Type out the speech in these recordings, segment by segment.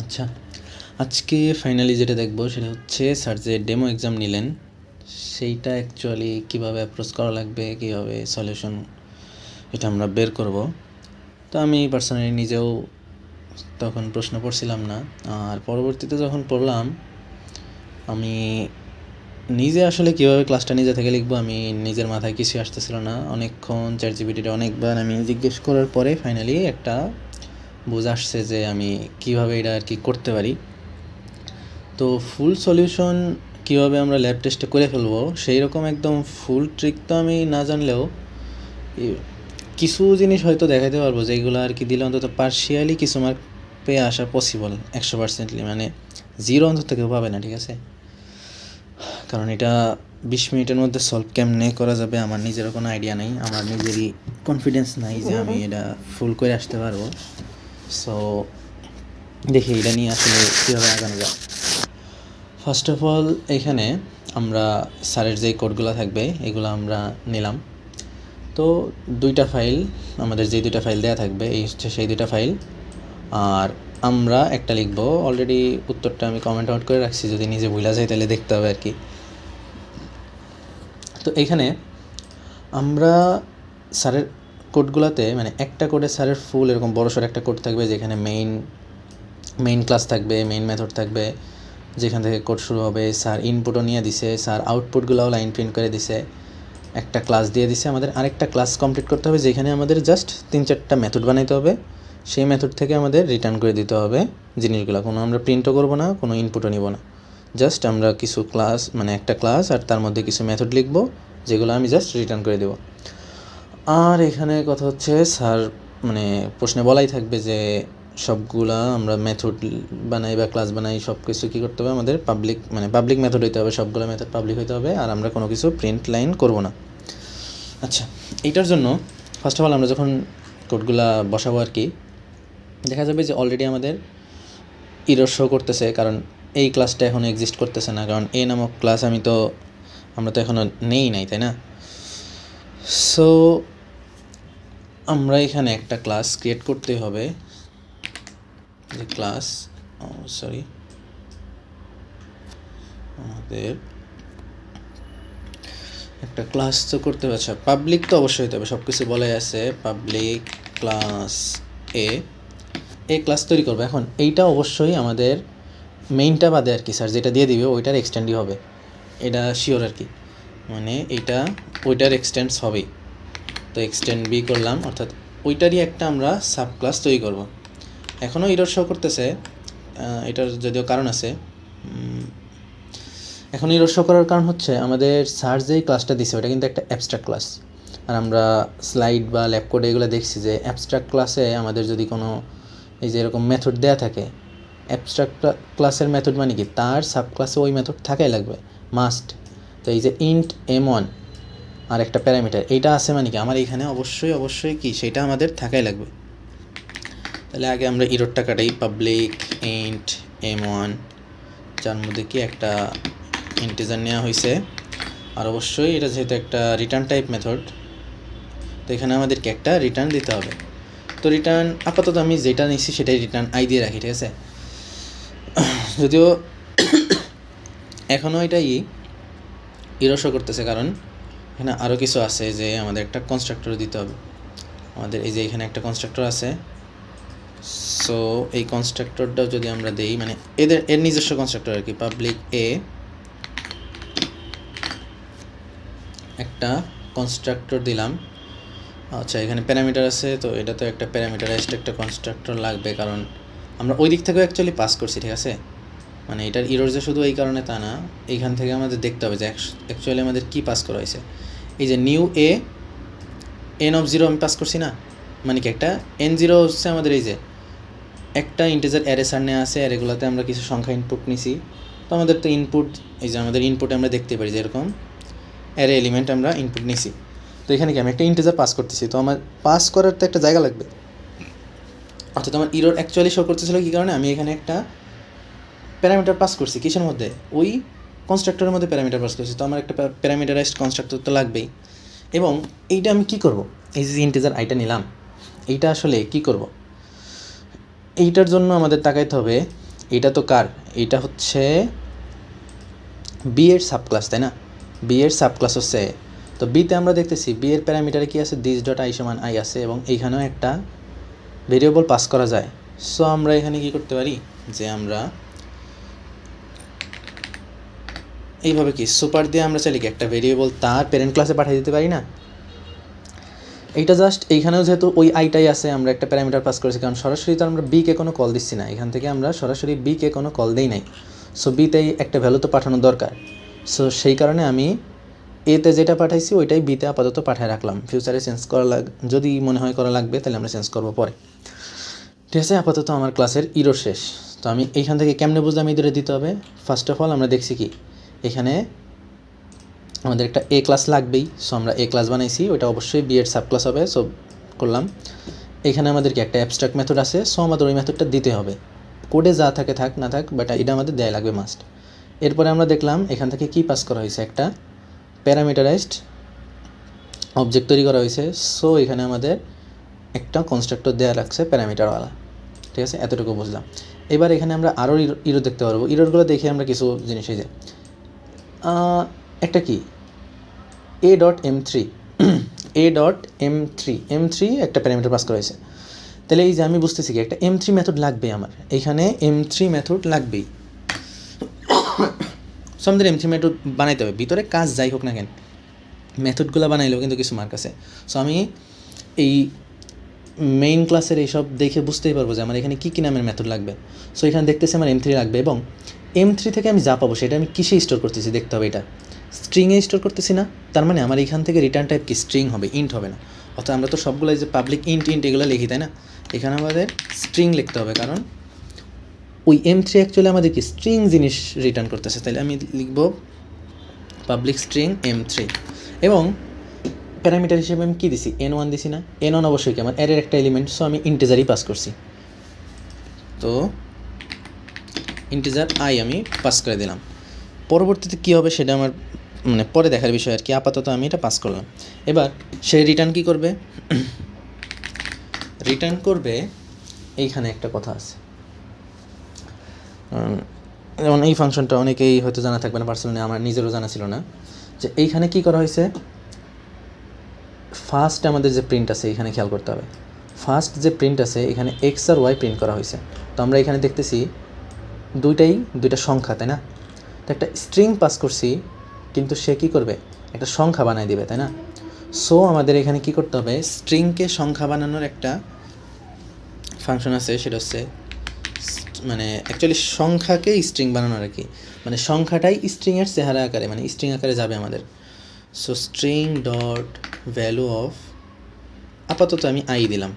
আচ্ছা, আজকে ফাইনালি যেটা দেখবো সেটা হচ্ছে স্যার যে ডেমো এক্সাম নিলেন সেইটা অ্যাকচুয়ালি কীভাবে অ্যাপ্রোচ করা লাগবে, কীভাবে সলিউশন এটা আমরা বের করব। তো আমি পার্সোনালি নিজেও তখন প্রশ্ন পড়ছিলাম না, আর পরবর্তীতে যখন পড়লাম আমি নিজে আসলে কীভাবে ক্লাসটা নিজে থেকে লিখবো আমি নিজের মাথায় কিছু আসতেছিল না। অনেকক্ষণ চ্যাটজিপিটিতে অনেকবার আমি জিজ্ঞেস করার পরে ফাইনালি একটা বুঝ আসছে যে আমি কীভাবে এটা আর কি করতে পারি। তো ফুল সলিউশন কীভাবে আমরা ল্যাব টেস্টে করে ফেলবো সেই রকম একদম ফুল ট্রিক তো আমি না জানলেও কিছু জিনিস হয়তো দেখাতে পারবো যেগুলো আর কি দিলে অন্তত পার্শিয়ালি কিছু মার্ক পেয়ে আসা পসিবল 100%, মানে 0 অন্তত কেউ পাবে না, ঠিক আছে? কারণ এটা 20 মিনিটের মধ্যে সলভ কেমনে করা যাবে আমার নিজেরও কোনো আইডিয়া নেই, আমার নিজেরই কনফিডেন্স নাই যে আমি এটা ফুল করে আসতে পারবো। সো দেখি এটা নিয়ে আসলে কীভাবে আগানো যায়। ফার্স্ট অফ অল এখানে আমরা স্যারের যেই কোডগুলো থাকবে এগুলো আমরা নিলাম। তো দুইটা ফাইল, আমাদের যে দুইটা ফাইল দেওয়া থাকবে এই হচ্ছে সেই দুইটা ফাইল, আর আমরা একটা লিখবো। অলরেডি উত্তরটা আমি কমেন্ট আউট করে রাখছি, যদি নিজে ভুলা যায় তাহলে দেখতে হবে আর কি। তো এইখানে আমরা স্যারের কোডগুলোতে মানে একটা কোডে স্যারের ফুল এরকম বড়সড় একটা কোড থাকবে যেখানে মেইন ক্লাস থাকবে, মেইন মেথড থাকবে, যেখান থেকে কোড শুরু হবে। স্যার ইনপুটও নিয়ে দিছে, স্যার আউটপুটগুলোও লাইন প্রিন্ট করে দিছে, একটা ক্লাস দিয়ে দিছে। আমাদের আরেকটা ক্লাস কমপ্লিট করতে হবে যেখানে আমাদের জাস্ট 3-4টা মেথড বানাইতে হবে, সেই মেথড থেকে আমাদের রিটার্ন করে দিতে হবে জিনিসগুলো। কোনো আমরা প্রিন্টও করবো না, কোনো ইনপুটও নিব না, জাস্ট আমরা কিছু ক্লাস মানে একটা ক্লাস আর তার মধ্যে কিছু মেথড লিখবো যেগুলো আমি জাস্ট রিটার্ন করে দেবো। আর এখানে কথা হচ্ছে স্যার মানে প্রশ্নে বলাই থাকবে যে সবগুলা আমরা মেথড বানাই বা ক্লাস বানাই সব কিছু কী করতে হবে আমাদের পাবলিক মেথড হইতে হবে, সবগুলো মেথড পাবলিক হইতে হবে, আর আমরা কোনো কিছু প্রিন্ট লাইন করব না। আচ্ছা, এইটার জন্য ফার্স্ট অফ অল আমরা যখন কোডগুলা বসাবো আর কি দেখা যাবে যে অলরেডি আমাদের ইরর শো করতেছে, কারণ এই ক্লাসটা এখন এক্সিস্ট করতেছে না, কারণ এ নামক ক্লাস আমরা তো এখনও নাই, তাই না? সো আমরা এখানে একটা ক্লাস ক্রিয়েট করতে হবে, যে ক্লাস আমাদের একটা ক্লাস তো করতে হবে। আচ্ছা, পাবলিক তো অবশ্যই হতে হবে, সব কিছু বলাই আছে। পাবলিক ক্লাস এ ক্লাস তৈরি করবো। এখন এইটা অবশ্যই আমাদের মেইনটা বাদে আর কি স্যার যেটা দিয়ে দিবে ওইটার এক্সটেন্ডই হবে, এটা শিওর আর কি, মানে এইটা ওইটার এক্সটেন্ডস হবেই। তো এক্সটেন্ড বি করলাম, অর্থাৎ ওইটারই একটা আমরা সাব ক্লাস তৈরি করব। এখনও ইরর শো করতেছে, এটার যদিও কারণ আছে। এখন ইরর শো করার কারণ হচ্ছে আমাদের স্যার যেই ক্লাসটা দিছে ওটা কিন্তু একটা অ্যাবস্ট্রাক্ট ক্লাস, আর আমরা স্লাইড বা ল্যাব কোডে এগুলো দেখছি যে অ্যাবস্ট্রাক্ট ক্লাসে আমাদের যদি কোনো এই যে এরকম মেথড দেওয়া থাকে, অ্যাবস্ট্রাক্ট ক্লাসের মেথড মানে কি তার সাব ক্লাসে ওই মেথড থাকাই লাগবে, মাস্ট। তো এই যে ইন্ট m1 আর একটা প্যারামিটার এইটা আছে মানে কি আমার এখানে অবশ্যই কি সেটা আমাদের থাকাই লাগবে। তাহলে আগে আমরা ইররটা কাটাই, পাবলিক ইন্ট m1 যার মধ্যে কি একটা ইন্টিজার নেওয়া হয়েছে, আর অবশ্যই এটা যেহেতু একটা রিটার্ন টাইপ মেথড তো এখানে আমাদেরকে একটা রিটার্ন দিতে হবে। তো রিটার্ন আপাতত আমি যেটা নিচ্ছি সেটাই রিটার্ন আই দিয়ে রাখি, ঠিক আছে? যদিও এখনও এটাই ইরর শো করতেছে, কারণ এখানে আরও কিছু আছে যে আমাদের একটা কনস্ট্রাক্টর দিতে হবে। আমাদের এই যে এখানে একটা কনস্ট্রাক্টর আছে, সো এই কনস্ট্রাক্টরটাও যদি আমরা দেই, মানে এর নিজস্ব কনস্ট্রাক্টর আর কি, পাবলিক এ একটা কনস্ট্রাক্টর দিলাম। আচ্ছা, এখানে প্যারামিটার আছে, তো এটা তো একটা প্যারামিটারাইজড একটা কনস্ট্রাক্টর লাগবে, কারণ আমরা ওই দিক থেকেও অ্যাকচুয়ালি পাস করছি, ঠিক আছে? মানে এটার ইরর যে শুধু এই কারণে তা না, এইখান থেকে আমাদের দেখতে হবে যে অ্যাকচুয়ালি আমাদের কী পাস করা হয়েছে। এই যে নিউ n0 আমি পাস করছি না, মানে কি একটা n0 হচ্ছে আমাদের এই যে একটা ইন্টিজার অ্যারে সার নেওয়া আছে, অ্যারেগুলোতে আমরা কিছু সংখ্যা ইনপুট নিছি। তো আমাদের তো ইনপুট, এই যে আমাদের ইনপুটে আমরা দেখতে পারি যে এরকম অ্যারে এলিমেন্ট আমরা ইনপুট নিছি। তো এখানে কি আমি একটা ইন্টিজার পাস করতেছি, তো আমার পাস করার তো একটা জায়গা লাগবে। অর্থাৎ আমার ইরর অ্যাকচুয়ালি শো করতেছিল কী কারণে, আমি এখানে একটা প্যারামিটার পাস করছি কিসের মধ্যে, ওই কনস্ট্রাক্টরের মধ্যে প্যারামিটার পাস করছি, তো আমার একটা প্যারামিটারাইজড কনস্ট্রাক্টর তো লাগবেই। এবং এইটা আমি কি করব, এই যে ইন্টিজার আইটা নিলাম এইটা আসলে কি করব, এইটার জন্য আমাদের তাকাইতে হবে এটা তো কার, এটা হচ্ছে বি এর সাবক্লাস, তাই না? বি এর সাবক্লাস হচ্ছে এ। তো বিতে আমরা দেখতেছি বি এর প্যারামিটারে কি আছে, দিস ডট আই সমান আই আছে, এবং এইখানেও একটা ভেরিয়েবল পাস করা যায়। সো আমরা এখানে কি করতে পারি, যে আমরা এইভাবে কি সুপার দিয়ে আমরা চাইলে কি একটা ভেরিয়েবল তার প্যারেন্ট ক্লাসে পাঠিয়ে দিতে পারি না? এইটা জাস্ট এইখানেও যেহেতু ওই আইটাই আছে, আমরা একটা প্যারামিটার পাস করেছি, কারণ সরাসরি তো আমরা বিকে কোনো কল দিচ্ছি না, এখান থেকে আমরা সরাসরি বিকে কোনো কল দেই নাই। সো বিতেই একটা ভ্যালু তো পাঠানো দরকার। সো সেই কারণে আমি এতে যেটা পাঠাইছি ওইটাই বিতে আপাতত পাঠিয়ে রাখলাম। ফিউচারে চেঞ্জ করা যদি মনে হয় করা লাগবে তাহলে আমরা চেঞ্জ করবো পরে। ঠিক আছে, আপাতত আমার ক্লাসের ইরর শেষ। তো আমি এইখান থেকে কেমনে বুঝলাম ইররে দিতে হবে? ফার্স্ট অফ অল আমরা দেখছি কি এখানে আমাদের একটা এ ক্লাস লাগবেই। সো আমরা এ ক্লাস বানাইছি, ওইটা অবশ্যই বি এর সাবক্লাস হবে। সো করলাম। এখানে আমাদের কি একটা অ্যাবস্ট্রাক্ট মেথড আছে, সো আমাদের ওই মেথডটা দিতে হবে। কোডে যা থাকে থাক না থাক, বাট এটা আমাদের দেয়া লাগবে মাস্ট। এরপরে আমরা দেখলাম এখান থেকে কি পাস করা হয়েছে, একটা প্যারামিটারাইজড অবজেক্ট তৈরি করা হয়েছে। সো এখানে আমাদের একটা কনস্ট্রাক্টর দেওয়া লাগছে প্যারামিটারওয়ালা। ঠিক আছে, এতটুকু বুঝলাম। এবার এখানে আমরা আরও ইরর দেখতে পারবো। ইররগুলো দেখে আমরা কিছু জিনিস এই যে একটা কি A dot M three A dot M three একটা প্যারামিটার পাস করা হয়েছে। তাহলে এই যে আমি বুঝতেছি কি একটা এম থ্রি মেথড লাগবে আমার, এইখানে এম থ্রি মেথড লাগবেই। সো আমাদের এম থ্রি মেথড বানাইতে হবে, ভিতরে কাজ যাই হোক না কেন মেথডগুলো বানাইলেও কিন্তু কিছু মার্ক আছে। সো আমি এই মেইন ক্লাসের এইসব দেখে বুঝতেই পারবো যে আমার এখানে কী কী নামের মেথড লাগবে। সো এখানে দেখতেছি আমার এম থ্রি লাগবে, এবং এম থ্রি থেকে আমি যা পাবো সেটা আমি কিসে স্টোর করতেছি দেখতে হবে। এটা স্ট্রিংয়ে স্টোর করতেছি না, তার মানে আমার এখান থেকে রিটার্ন টাইপ কি স্ট্রিং হবে, ইন্ট হবে না। অর্থাৎ আমরা তো সবগুলো যে পাবলিক ইন্ট এগুলো লিখি, তাই না? এখানে আমাদের স্ট্রিং লিখতে হবে, কারণ ওই এম থ্রি অ্যাকচুয়ালি আমাদের কি স্ট্রিং জিনিস রিটার্ন করতেছে। তাহলে আমি লিখব পাবলিক স্ট্রিং এম থ্রি, এবং প্যারামিটার হিসেবে আমি কী দিছি, এন ওয়ান দিছি না? এন ওয়ান অবশ্যই কি আমার অ্যারের একটা এলিমেন্ট, সো আমি ইন্টিজারই পাস করছি। তো ইন্টিজার আই আমি পাস করে দিলাম। পরবর্তীতে কী হবে সেটা আমার মানে পরে দেখার বিষয় আর কি, আপাতত আমি এটা পাস করলাম। এবার সে রিটার্ন কী করবে? রিটার্ন করবে এইখানে একটা কথা আছে, যেমন এই ফাংশনটা অনেকেই হয়তো জানা থাকবে না, পার্সোনালি আমার নিজেরও জানা ছিল না, যে এইখানে কী করা হয়েছে। ফার্স্ট আমাদের যে প্রিন্ট আছে এখানে খেয়াল করতে হবে, ফার্স্ট যে প্রিন্ট আছে এখানে এক্স আর ওয়াই প্রিন্ট করা হয়েছে। তো আমরা এখানে দেখতেছি দুইটা সংখ্যা, তাই না? তো একটা স্ট্রিং পাস করছি, কিন্তু সে কী করবে, একটা সংখ্যা বানাই দিবে, তাই না? সো আমাদের এখানে কি করতে হবে, স্ট্রিংকে সংখ্যা বানানোর একটা ফাংশন আছে, সেটা হচ্ছে মানে অ্যাকচুয়ালি সংখ্যাকে স্ট্রিং বানানোর আর কি, মানে সংখ্যাটাই স্ট্রিংয়ের চেহারা আকারে মানে স্ট্রিং আকারে যাবে আমাদের। So string dot value of, আপাতত আমি আই দিলাম,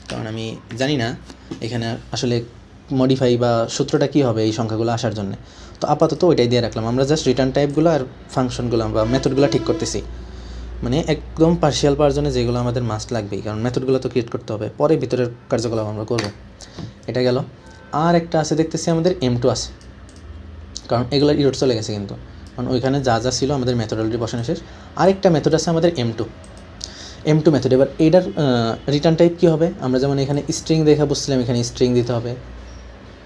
কারণ আমি জানি না এখানে আসলে মডিফাই বা সূত্রটা কী হবে এই সংখ্যাগুলো আসার জন্য। তো আপাতত ওইটাই দিয়ে রাখলাম। আমরা জাস্ট রিটার্ন টাইপগুলো আর ফাংশনগুলো বা মেথডগুলো ঠিক করতেছি, মানে একদম পার্শিয়াল পাওয়ার জন্য যেগুলো আমাদের মাস্ট লাগবেই, কারণ মেথডগুলো তো ক্রিয়েট করতে হবে, পরে ভিতরের কার্যকলাপ আমরা করব। এটা গেল। আর একটা আছে দেখতেছি আমাদের এম টু আছে, কারণ এগুলোর ইরোড চলে গেছে কিন্তু, কারণ ওইখানে যা যা ছিল আমাদের মেথড অলরেডি বসানো শেষ। আরেকটা মেথড আছে আমাদের এম টু মেথড। এবার এটার রিটার্ন টাইপ কী হবে, আমরা যেমন এখানে স্ট্রিং দেখা বুঝছিলাম, এখানে স্ট্রিং দিতে হবে।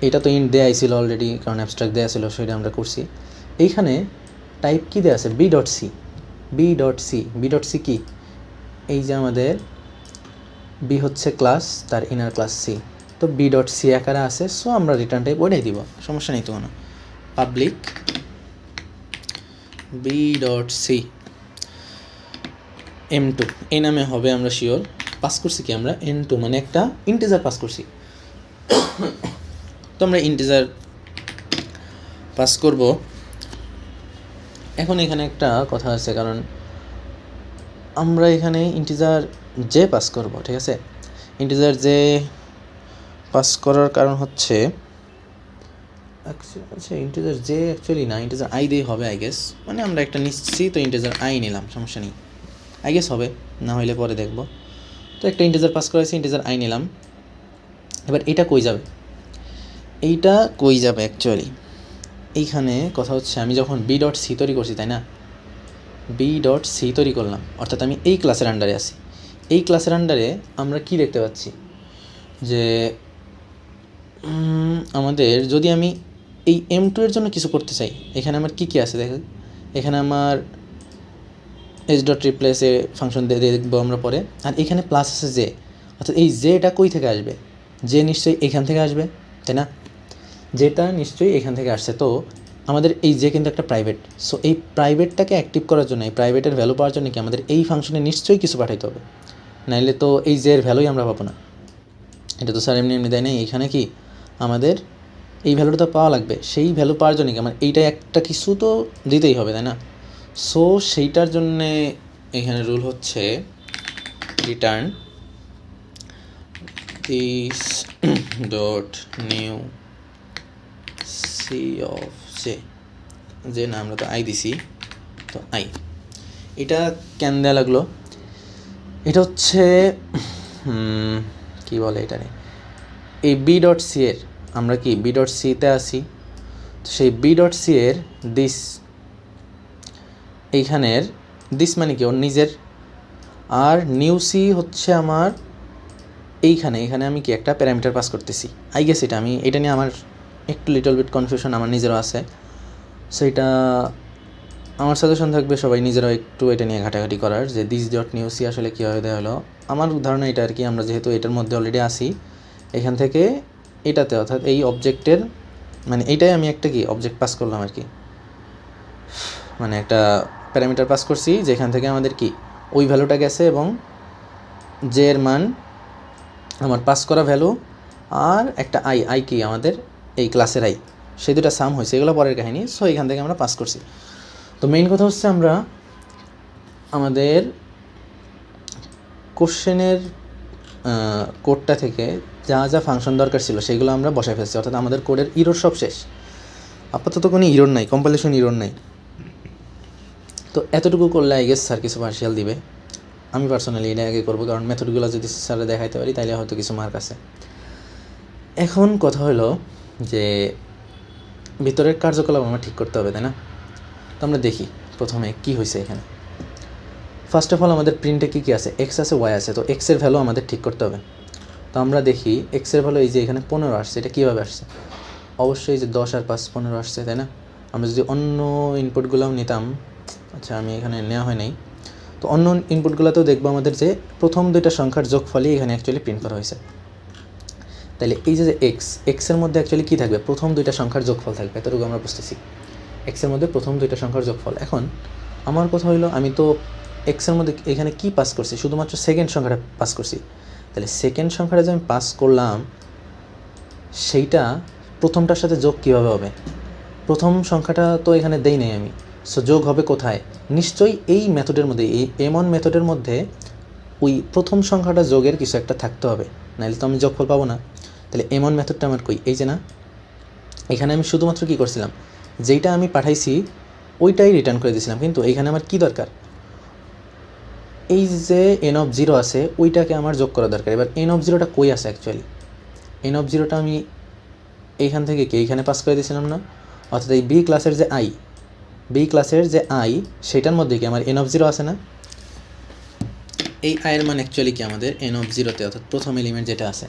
এটা তো ইন্ট দেওয়াই ছিল অলরেডি, কারণ অ্যাবস্ট্রাক্ট দেওয়া ছিল, সেটা আমরা করছি। এইখানে টাইপ কী দেওয়া আছে, বি ডট সি কি, এই যে আমাদের বি হচ্ছে ক্লাস, তার ইনার ক্লাস সি, তো বি ডট সি আকারে আছে। সো আমরা রিটার্ন টাইপ ওইটাই দিব, সমস্যা নেই তো কোনো। Public B dot C M two, এই নামে হবে, আমরা শিওর। পাস করছি কি আমরা এন টু, মানে একটা ইন্টিজার পাস করছি। তো আমরা ইন্টিজার পাস করব। এখন এখানে একটা কথা আছে, কারণ আমরা এখানে ইন্টিজার যে পাস করব, ঠিক আছে? ইন্টিজার যে পাস করার কারণ হচ্ছে, আচ্ছা ইন্টিজার যে অ্যাকচুয়ালি না, ইন্টিজার আই দিয়ে হবে আই গেস, মানে আমরা একটা নিচ্ছি, তো ইন্টিজার আই নিলাম, সমস্যা নেই, আই গেস হবে, না হইলে পরে দেখব। তো একটা ইন্টিজার পাস করা হয়েছে, ইন্টিজার আই নিলাম। এবার এটা কই যাবে, এইটা কই যাবে অ্যাকচুয়ালি এইখানে কথা হচ্ছে, আমি যখন বি ডট সি তৈরি করছি, তাই না? বি ডট সি তৈরি করলাম, অর্থাৎ আমি এই ক্লাসের আন্ডারে আছি। এই ক্লাসের আন্ডারে আমরা কি দেখতে পাচ্ছি, যে আমাদের যদি আমি এই M2 এর জন্য কিছু করতে চাই, এখানে আমার কী আছে দেখেন, এখানে আমার এস ডট রিপ্লেসে ফাংশন দিয়ে দেখবো আমরা পরে। আর এখানে প্লাস আছে জে, অর্থাৎ এই জেটা কই থেকে আসবে, জে নিশ্চয়ই এখান থেকে আসবে, তাই না? যেটা নিশ্চয়ই এখান থেকে আসছে। তো আমাদের এই জে কিন্তু একটা প্রাইভেট, সো এই প্রাইভেটটাকে অ্যাক্টিভ করার জন্য, এই প্রাইভেটের ভ্যালু পাওয়ার জন্য কি আমাদের এই ফাংশনে নিশ্চয়ই কিছু পাঠাইতে হবে, নাইলে তো এই জের ভ্যালুই আমরা পাবো না। এটা তো স্যার এমনি এমনি দেয় না, এইখানে কি আমাদের এই ভ্যালুটা তো পাওয়া লাগবে। সেই ভ্যালু পাওয়ার জন্য কি আমার এইটা একটা কিছু তো দিতেই হবে, তাই না? সো সেইটার জন্যে এখানে রুল হচ্ছে return this dot new C of J, যে না আমরা তো আই দিছি, তো আই। এটা কেন দেওয়া লাগলো, এটা হচ্ছে কি বলে এটারে, এই বি ডট সি এর, আমরা কি বি ডট সিতে আসি, তো সেই বি ডট সি এর দিস, এইখানের দিস মানে কি ওর নিজের, আর নিউ সি হচ্ছে আমার এইখানে, এখানে আমি কি একটা প্যারামিটার পাস করতেছি, আই গেস এটা আমি এটা নিয়ে আমার একটু লিটল বিট কনফিউশন আমার নিজেরও আছে। সো এটা আমার সাজেশন থাকবে সবাই নিজেরাও একটু এটা নিয়ে ঘাটাঘাটি করার, যে দিস ডট নিউ সি আসলে কীভাবে দেওয়া হলো। আমার ধারণা এটা আর কি, আমরা যেহেতু এটার মধ্যে অলরেডি আসি, এখান থেকে এটাতে অর্থাৎ এই অবজেক্টের মানে এইটাই আমি একটা কি অবজেক্ট পাস করলাম আর কি, মানে একটা প্যারামিটার পাস করছি যেখান থেকে আমাদের কি ওই ভ্যালুটা গেছে, এবং জে এর মান আমার পাস করা ভ্যালু, আর একটা আই কি আমাদের এই ক্লাসের আই, সেই দুটা সাম হয়েছে, এগুলো পরের কাহিনী। সো এখান থেকে আমরা পাস করছি। তো মেইন কথা হচ্ছে আমরা আমাদের কোশ্চেনের কোডটা থেকে যা যা ফাংশন দরকার ছিল সেগুলো আমরা বসায় ফেলছি, অর্থাৎ আমাদের কোডের ইরোর সব শেষ, আপাতত কোনো ইরোর নাই, কম্পাইলেশন ইরোর নাই। তো এতটুকু করলে আই গেস স্যার কিছু পার্সিয়াল দিবে। আমি পার্সোনালি এটা আগে করবো, কারণ মেথডগুলো যদি স্যারে দেখাইতে পারি তাহলে হয়তো কিছু মার্ক আছে। এখন কথা হলো যে ভিতরের কার্যকলাপ আমরা ঠিক করতে হবে, তাই না? তো আমরা দেখি প্রথমে কি হয়েছে এখানে। ফার্স্ট অফ অল আমাদের প্রিন্টে কী কী আছে, এক্স আছে, ওয়াই আছে, তো এক্সের ভ্যালু আমাদের ঠিক করতে হবে। তো আমরা দেখি এক্সের ভ্যালু এই যে এখানে 15 আসছে, এটা কীভাবে আসছে? অবশ্যই যে 10 আর 5 15 আসছে, তাই না? আমরা যদি অন্য ইনপুটগুলোও নিতাম, আচ্ছা আমি এখানে নেওয়া হয় নাই, তো অন্য ইনপুটগুলোতেও দেখবো আমাদের যে প্রথম দুইটা সংখ্যার যোগফলই এখানে অ্যাকচুয়ালি প্রিন্ট করা হয়েছে। তাহলে এই যে এক্সের মধ্যে অ্যাকচুয়ালি কী থাকবে, প্রথম দুইটা সংখ্যার যোগফল থাকবে, এতটুকু আমরা বুঝতেছি। এক্সের মধ্যে প্রথম দুইটা সংখ্যার যোগফল। এখন আমার কথা হইলো আমি তো এক্সের মধ্যে এখানে কি পাস করছি, শুধুমাত্র সেকেন্ড সংখ্যাটা পাস করছি। তাহলে সেকেন্ড সংখ্যাটা যে আমি পাস করলাম সেইটা প্রথমটার সাথে যোগ কীভাবে হবে? প্রথম সংখ্যাটা তো এখানে দেই নাই আমি, সো যোগ হবে কোথায়? নিশ্চয়ই এই মেথডের মধ্যে, এই M1 মেথডের মধ্যে ওই প্রথম সংখ্যাটা যোগের কিছু একটা থাকতে হবে, নাহলে তো আমি যোগফল পাবো না। তাহলে M1 মেথডটা আমার কই, এই যে না, এখানে আমি শুধুমাত্র কী করছিলাম, যেইটা আমি পাঠাইছি ওইটাই রিটার্ন করে দিয়েছিলাম, কিন্তু এইখানে আমার কি দরকার, এই যে n(0) আছে ওইটাকে আমার যোগ করা দরকার। এবার n(0)টা কই আছে অ্যাকচুয়ালি, n(0)টা আমি এইখান থেকে কি এইখানে পাস করে দিয়েছিলাম না, অর্থাৎ এই বি ক্লাসের যে আই সেটার মধ্যে কি আমার n(0) আছে না, এই আয়ের মান অ্যাকচুয়ালি কি আমাদের n(0)তে, অর্থাৎ প্রথম এলিমেন্ট যেটা আছে।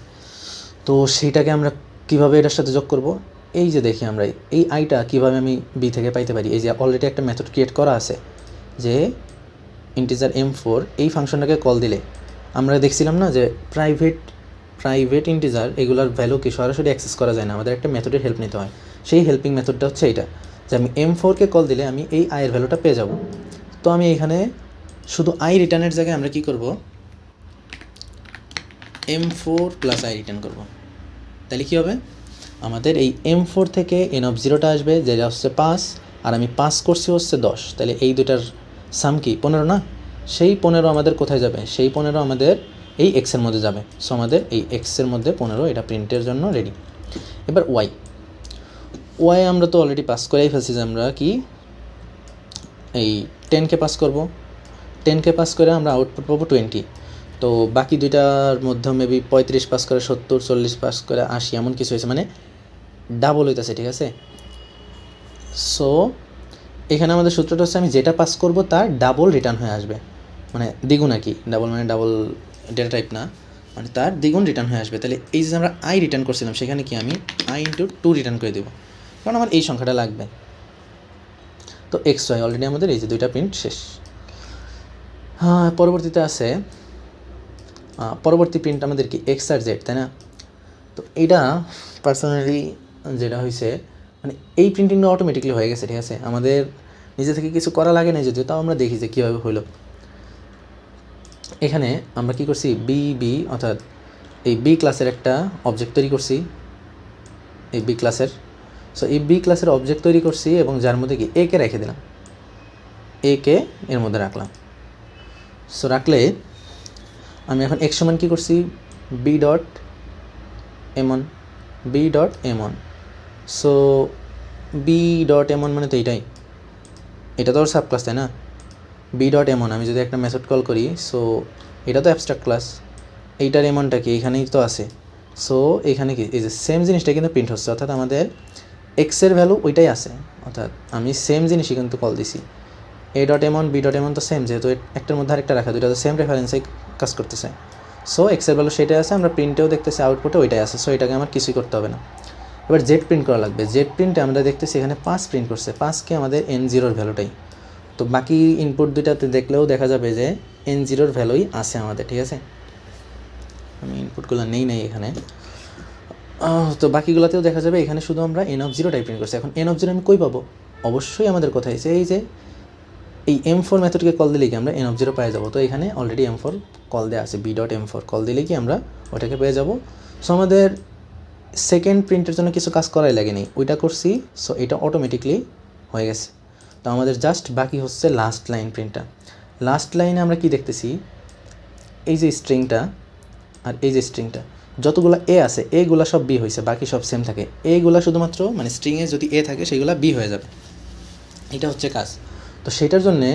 তো সেইটাকে আমরা কিভাবে এটার সাথে যোগ করব, এই যে দেখি আমরা এই আইটা কিভাবে আমি বি থেকে পাইতে পারি। এই যে অলরেডি একটা মেথড ক্রিয়েট করা আছে যে ইন্টিজার M4, এই ফাংশনটাকে কল দিলে আমরা দেখছিলাম না যে প্রাইভেট ইন্টিজার এগুলোর ভ্যালুকে সরাসরি অ্যাক্সেস করা যায় না, আমাদের একটা মেথডের হেল্প নিতে হয়। সেই হেল্পিং মেথডটা হচ্ছে এইটা, যে আমি M4কে কল দিলে আমি এই আয়ের ভ্যালুটা পেয়ে যাব। তো আমি এখানে শুধু আই রিটার্নের জায়গায় আমরা কি করব, M4 প্লাস আই রিটার্ন করব। তাহলে কী হবে, আমাদের এই M4 থেকে n(0)টা আসবে, যেটা হচ্ছে 5, আর আমি পাস করছি হচ্ছে 10। তাহলে এই দুটার সাম কি 15 না? সেই 15 আমাদের কোথায় যাবে, সেই 15 আমাদের এই এক্সের মধ্যে যাবে। সো আমাদের এই এক্সের মধ্যে 15 এটা প্রিন্টের জন্য রেডি। এবার ওয়াই আমরা তো অলরেডি পাস করেই ফেলছি, যে আমরা কি এই 10কে পাস করব, 10কে পাস করে আমরা আউটপুট পাবো 20। তো বাকি দুইটার মধ্যে মেবি 35 পাস করে 70, 40 পাস করে 80, এমন কিছু হয়েছে, মানে ডাবল হইতেছে, ঠিক আছে? সো এখানে আমাদের সূত্রটা হচ্ছে আমি যেটা পাস করব তার ডাবল রিটার্ন হয়ে আসবে, মানে দ্বিগুণ আর কি, ডাবল মানে ডাবল ডেটা টাইপ না, মানে তার দ্বিগুণ রিটার্ন হয়ে আসবে। তাহলে এই যে আমরা আই রিটার্ন করছিলাম সেখানে কি আমি আই ইন্টু 2 রিটার্ন করে দেবো, কারণ আমার এই সংখ্যাটা লাগবে। তো এক্স ওয়াই অলরেডি আমাদের এই যে দুইটা প্রিন্ট শেষ। হ্যাঁ, পরবর্তীতে আছে পরবর্তী প্রিন্ট আমাদের কি এক্স আর জেড, তাই না? তো এইটা পার্সোনালি যেটা হয়েছে মানে এই প্রিন্টিংটা অটোমেটিকলি হয়ে গেছে, ঠিক আছে, আমাদের নিজে থেকে কিছু করা লাগে না যদিও, তাও আমরা দেখি যে কীভাবে হইলো। এখানে আমরা কি করছি, বি অর্থাৎ এই বি ক্লাসের একটা অবজেক্ট তৈরি করছি, এই বি ক্লাসের। সো এই বি ক্লাসের অবজেক্ট তৈরি করছি এবং যার মধ্যে কি এ কে রেখে দিলাম, এ কে এর মধ্যে রাখলাম। সো রাখলে আমি এখন এক সমান কী করছি, বি ডট এমন, বি ডট এমন। সো বি ডট এমন মানে তো এইটাই, এটা তো ওর সাব ক্লাস, তাই না? বি ডট এমন আমি যদি একটা মেথড কল করি, সো এটা তো অ্যাবস্ট্রাক্ট ক্লাস, এইটার এমনটা কি এখানেই তো আছে। সো এখানে কি এই যে সেম জিনিসটা কিন্তু প্রিন্ট হচ্ছে, অর্থাৎ আমাদের এক্সের ভ্যালু ওইটাই আছে, অর্থাৎ আমি সেম জিনিসই কিন্তু কল দিছি। এ ডট এমন বি ডট এমন তো সেম, যেহেতু একটার মধ্যে আরেকটা রাখা, দুইটা তো সেম রেফারেন্সে কাজ করতেছে। সো এক্সের ভ্যালু সেটাই আছে, আমরা প্রিন্টেও দেখতেছি আউটপুটে ওইটাই আছে। সো এটাকে আমার কিছুই করতে হবে না। এবার জেড প্রিন্ট করা লাগবে। জেড প্রিন্টে আমরা দেখতেছি এখানে 5 প্রিন্ট করছে, 5কে আমাদের N0 ভ্যালুটাই। তো বাকি ইনপুট দুইটাতে দেখলেও দেখা যাবে যে N0 ভ্যালুই আছে আমাদের, ঠিক আছে। আমি ইনপুটগুলো নেই এখানে। তো বাকিগুলোতেও দেখা যাবে এখানে শুধু আমরা N0 টাইপ প্রিন্ট করছি। এখন N0 আমি কই পাবো? অবশ্যই আমাদের কোথায় আছে, এই যে এই M4 মেথডকে কল দিলে কি আমরা N0 পেয়ে যাবো। তো এখানে অলরেডি M4 কল দেওয়া আছে, বি ডট M4 কল দিলে কি আমরা ওটাকে পেয়ে যাবো। সো আমাদের সেকেন্ড প্রিন্টের জন্য কিছু কাজ করাই লাগেনি, ওইটা করছি। সো এটা অটোমেটিকলি হয়ে গেছে। তো আমাদের জাস্ট বাকি হচ্ছে লাস্ট লাইন প্রিন্টটা। লাস্ট লাইনে আমরা কি দেখতেছি, এই যে স্ট্রিংটা আর এই যে স্ট্রিংটা, যতগুলো এ আছে এগুলো সব বি হয়েছে, বাকি সব সেম থাকে। এগুলো শুধুমাত্র মানে স্ট্রিংয়ে যদি এ থাকে সেগুলো বি হয়ে যাবে, এটা হচ্ছে কাজ। তো সেটার জন্যে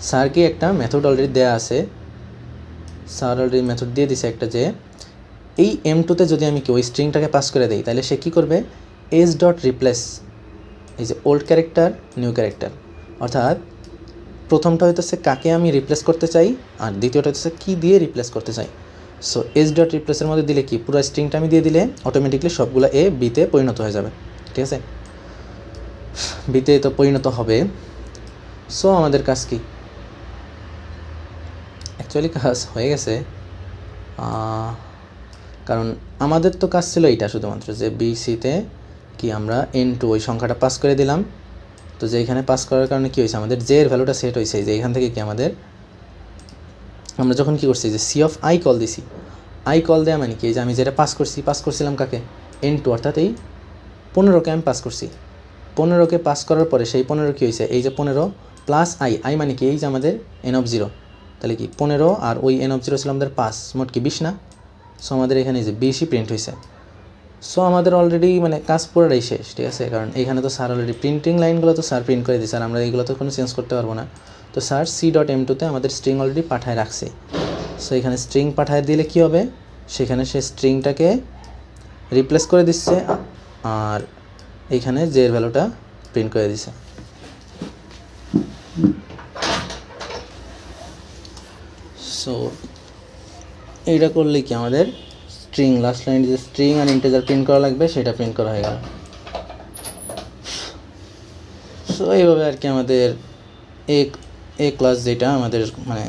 স্যারকে একটা মেথড অলরেডি দেওয়া আছে, স্যার অলরেডি মেথড দিয়ে দিছে একটা, যে এই M2তে যদি আমি কি ওই স্ট্রিংটাকে পাস করে দিই, তাহলে সে কী করবে, এস ডট রিপ্লেস, এই যে ওল্ড ক্যারেক্টার নিউ ক্যারেক্টার, অর্থাৎ প্রথমটা হইতেছে কাকে আমি রিপ্লেস করতে চাই, আর দ্বিতীয়টা হচ্ছে কী দিয়ে রিপ্লেস করতে চাই। সো এস ডট রিপ্লেসের মধ্যে দিলে কি পুরো স্ট্রিংটা আমি দিয়ে দিলে অটোমেটিকলি সবগুলো এ বিতে পরিণত হয়ে যাবে, ঠিক আছে, বিতে তো পরিণত হবে। সো আমাদের কাজ কি, অ্যাকচুয়ালি কাজ হয়ে গেছে, কারণ আমাদের তো কাজ ছিল এইটা শুধুমাত্র যে বিসিতে কি আমরা N2 ওই সংখ্যাটা পাস করে দিলাম। তো যে এখানে পাস করার কারণে কী হয়েছে, আমাদের জে এর ভ্যালুটা সেট হয়েছে, যে এখান থেকে কি আমাদের আমরা যখন কী করছি যে সি অফ আই কল দিছি, আই কল দেওয়া মানে কি, যে আমি যেটা পাস করছিলাম কাকে, N2, অর্থাৎ এই 15কে আমি পাস করছি। 15কে পাস করার পরে সেই 15 কী হয়েছে, এই যে 15 প্লাস আই মানে কি, এই যে আমাদের N0, তাহলে কি 15 আর ওই N0 ছিল আমাদের 5, মোট কি 20 না। সো আমাদের এখানে যে 20ই প্রিন্ট হয়েছে। সো আমাদের অলরেডি মানে কাজ পুরোটাই শেষ, ঠিক আছে, কারণ এখানে তো স্যার অলরেডি প্রিন্টিং লাইনগুলো তো স্যার প্রিন্ট করে দিয়েছে, আর আমরা এইগুলো তো কোনো চেঞ্জ করতে পারবো না। তো স্যার C.M2তে আমাদের স্ট্রিং অলরেডি পাঠায় রাখছে। সো এখানে স্ট্রিং পাঠায় দিলে কী হবে, সেখানে সে স্ট্রিংটাকে রিপ্লেস করে দিচ্ছে, আর এইখানে যে এর ভ্যালুটা প্রিন্ট করে দিছে। সো এইটা করলে কি আমাদের স্ট্রিং লাস্ট লাইন যে স্ট্রিং আর ইন্টিজার প্রিন্ট করা লাগবে সেটা প্রিন্ট করা হয়ে গেল। সো এইভাবে আর কি আমাদের এ ক্লাস যেটা আমাদের মানে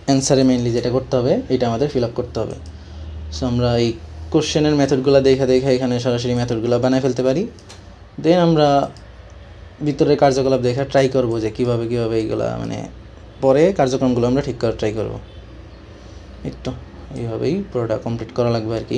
অ্যান্সারে মেইনলি যেটা করতে হবে এটা আমাদের ফিল আপ করতে হবে। সো আমরা এই কোশ্চেনের মেথডগুলো দেখা এখানে সরাসরি মেথডগুলো বানায় ফেলতে পারি। দেন আমরা ভিতরে কার্যকলাপ দেখা ট্রাই করব যে কীভাবে এইগুলো মানে পরে কার্যক্রমগুলো আমরা ঠিক করার ট্রাই করব। একটু এইভাবেই পুরোটা কমপ্লিট করা লাগবে আর কি।